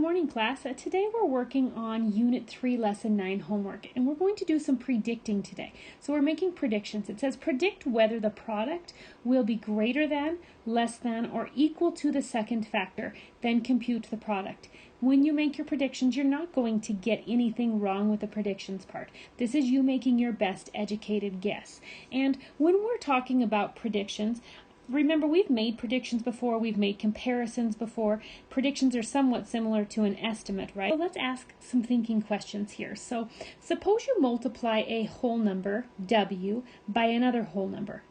morning, class. Today we're working on Unit 3, Lesson 9 homework, and we're going to do some predicting today. So we're making predictions. It says predict whether the product will be greater than, less than, or equal to the second factor, then compute the product. When you make your predictions, you're not going to get anything wrong with the predictions part. This is you making your best educated guess. And when we're talking about predictions, remember, we've made predictions before, we've made comparisons before. Predictions are somewhat similar to an estimate, right? So let's ask some thinking questions here. So suppose you multiply a whole number, W, by another whole number.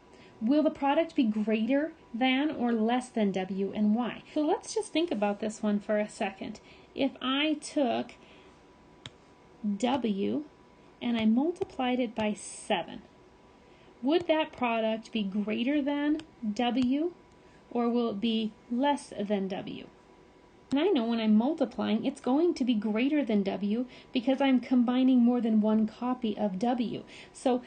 Will the product be greater than or less than W, and why? So let's just think about this one for a second. If I took W and I multiplied it by 7, would that product be greater than W, or will it be less than W? And I know when I'm multiplying, it's going to be greater than W because I'm combining more than one copy of W. So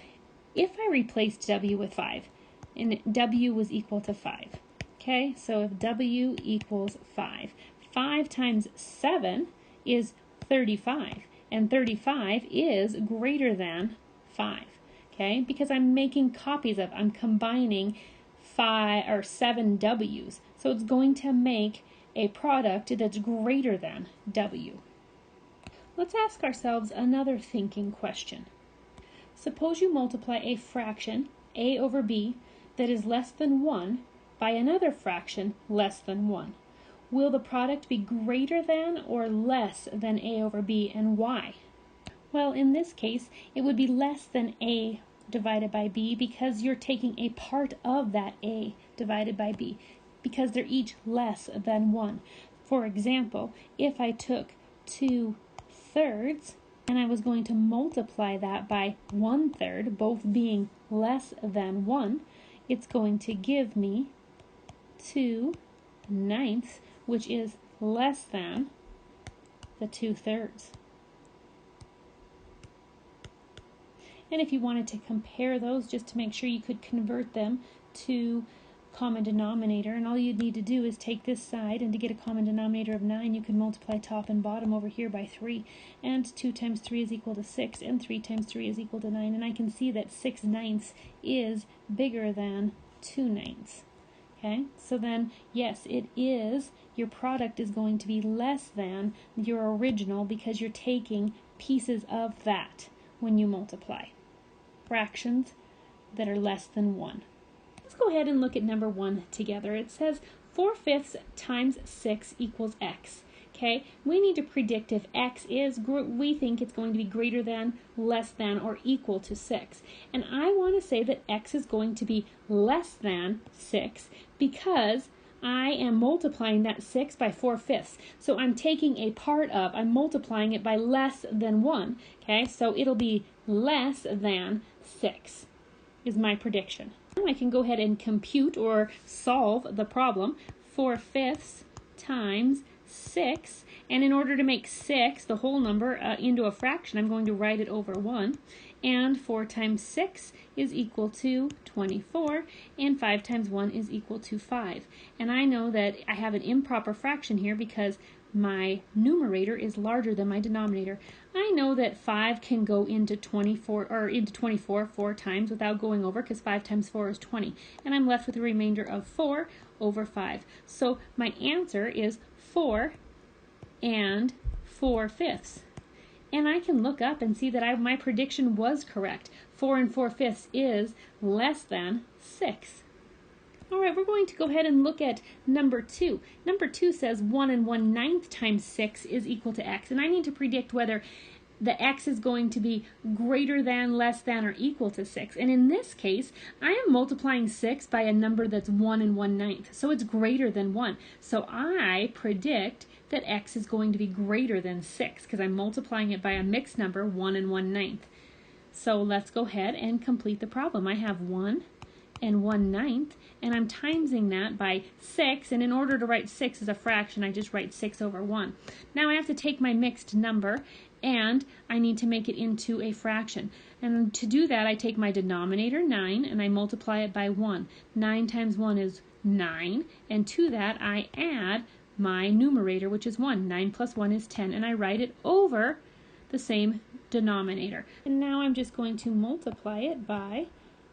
if I replaced W with 5, and W was equal to 5, okay? So if W equals 5, 5 times 7 is 35, and 35 is greater than 5. Okay, because I'm making copies of, I'm combining 7 W's. So it's going to make a product that's greater than W. Let's ask ourselves another thinking question. Suppose you multiply a fraction, A over B, that is less than 1 by another fraction less than 1. Will the product be greater than or less than A over B, and why? Well, in this case, it would be less than A divided by B because you're taking a part of that A divided by B because they're each less than 1. For example, if I took 2/3 and I was going to multiply that by 1/3, both being less than 1, it's going to give me 2/9, which is less than the 2/3. And if you wanted to compare those just to make sure you could convert them to common denominator, and all you'd need to do is take this side, and to get a common denominator of 9, you can multiply top and bottom over here by 3. And 2 times 3 is equal to 6, and 3 times 3 is equal to 9. And I can see that 6/9 is bigger than 2/9. Okay, so then, yes, it is, your product is going to be less than your original because you're taking pieces of that when you multiply fractions that are less than 1. Let's go ahead and look at number 1 together. It says 4/5 times 6 equals x. Okay, we need to predict if x is, we think it's going to be greater than, less than, or equal to 6. And I want to say that x is going to be less than 6 because I am multiplying that 6 by 4/5. So I'm taking a part of, I'm multiplying it by less than 1. Okay, so it'll be less than 6 is my prediction. Now I can go ahead and compute or solve the problem. 4/5 times 6, and in order to make 6, the whole number, into a fraction, I'm going to write it over 1. And 4 times 6 is equal to 24, and 5 times 1 is equal to 5. And I know that I have an improper fraction here because my numerator is larger than my denominator. I know that 5 can go into 24 4 times without going over because 5 times 4 is 20. And I'm left with a remainder of 4 over 5. So my answer is 4 and 4/5. And I can look up and see that my prediction was correct. 4 and 4/5 is less than 6. All right, we're going to go ahead and look at number 2. Number 2 says 1 and 1/9 times 6 is equal to x. And I need to predict whether the x is going to be greater than, less than, or equal to 6. And in this case, I am multiplying 6 by a number that's 1 and 1/9. So it's greater than 1. So I predict that x is going to be greater than 6 because I'm multiplying it by a mixed number, 1 and 1/9. So let's go ahead and complete the problem. I have 1 and 1/9, and I'm timesing that by 6, and in order to write 6 as a fraction, I just write 6 over 1. Now I have to take my mixed number, and I need to make it into a fraction. And to do that, I take my denominator, 9, and I multiply it by 1. 9 times 1 is 9, and to that I add my numerator, which is 1. 9 plus 1 is 10, and I write it over the same denominator. And now I'm just going to multiply it by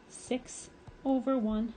6 over 1.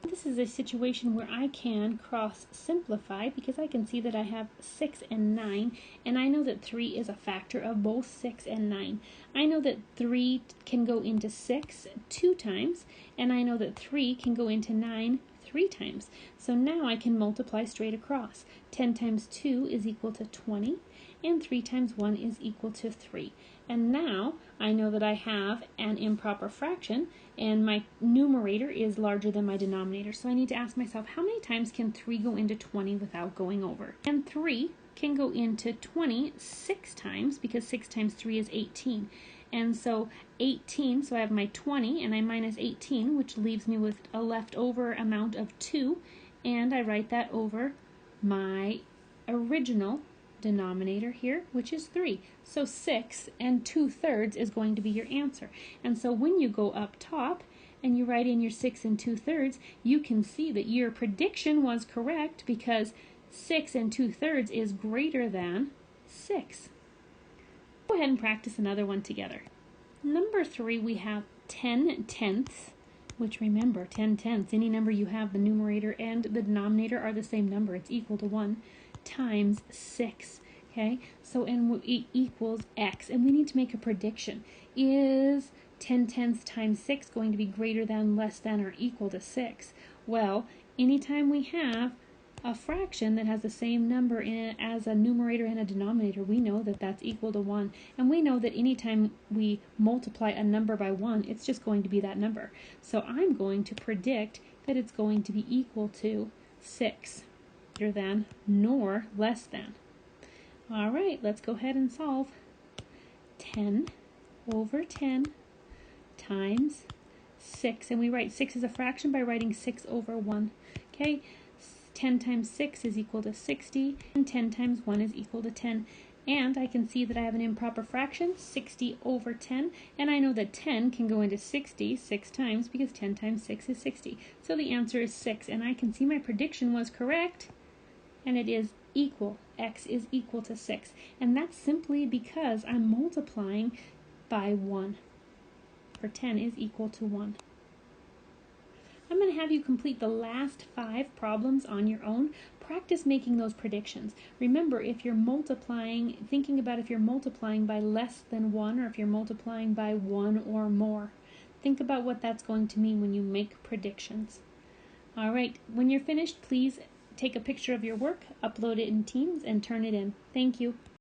This is a situation where I can cross simplify because I can see that I have 6 and 9, and I know that 3 is a factor of both 6 and 9. I know that 3 can go into 6 2 times, and I know that 3 can go into 9 3 times. So now I can multiply straight across. 10 times 2 is equal to 20, and 3 times 1 is equal to 3. And now I know that I have an improper fraction, and my numerator is larger than my denominator. So I need to ask myself, how many times can 3 go into 20 without going over? And 3 can go into 20 6 times, because 6 times 3 is 18. And so 18, so I have my 20, and I minus 18, which leaves me with a leftover amount of 2, and I write that over my original denominator here, which is 3. So 6 and 2/3 is going to be your answer. And so when you go up top and you write in your 6 and 2/3, you can see that your prediction was correct because 6 and 2/3 is greater than 6. Go ahead and practice another one together. Number 3, we have 10 tenths, which remember, 10 tenths, any number you have, the numerator and the denominator are the same number, it's equal to 1, times 6, okay? So, and it equals x, and we need to make a prediction. Is 10 tenths times 6 going to be greater than, less than, or equal to 6? Well, anytime we have a fraction that has the same number in it as a numerator and a denominator, we know that that's equal to 1. And we know that anytime we multiply a number by 1, it's just going to be that number. So I'm going to predict that it's going to be equal to 6. Greater than, nor less than. All right, let's go ahead and solve. 10 over 10 times 6. And we write 6 as a fraction by writing 6 over 1. Okay, 10 times 6 is equal to 60, and 10 times 1 is equal to 10. And I can see that I have an improper fraction, 60 over 10, and I know that 10 can go into 60 6 times because 10 times 6 is 60. So the answer is 6, and I can see my prediction was correct, and it is equal. X is equal to 6. And that's simply because I'm multiplying by 1. For 10 is equal to 1. I'm going to have you complete the last 5 problems on your own. Practice making those predictions. Remember, if you're multiplying, thinking about if you're multiplying by less than 1 or if you're multiplying by 1 or more. Think about what that's going to mean when you make predictions. All right, when you're finished, please take a picture of your work, upload it in Teams, and turn it in. Thank you.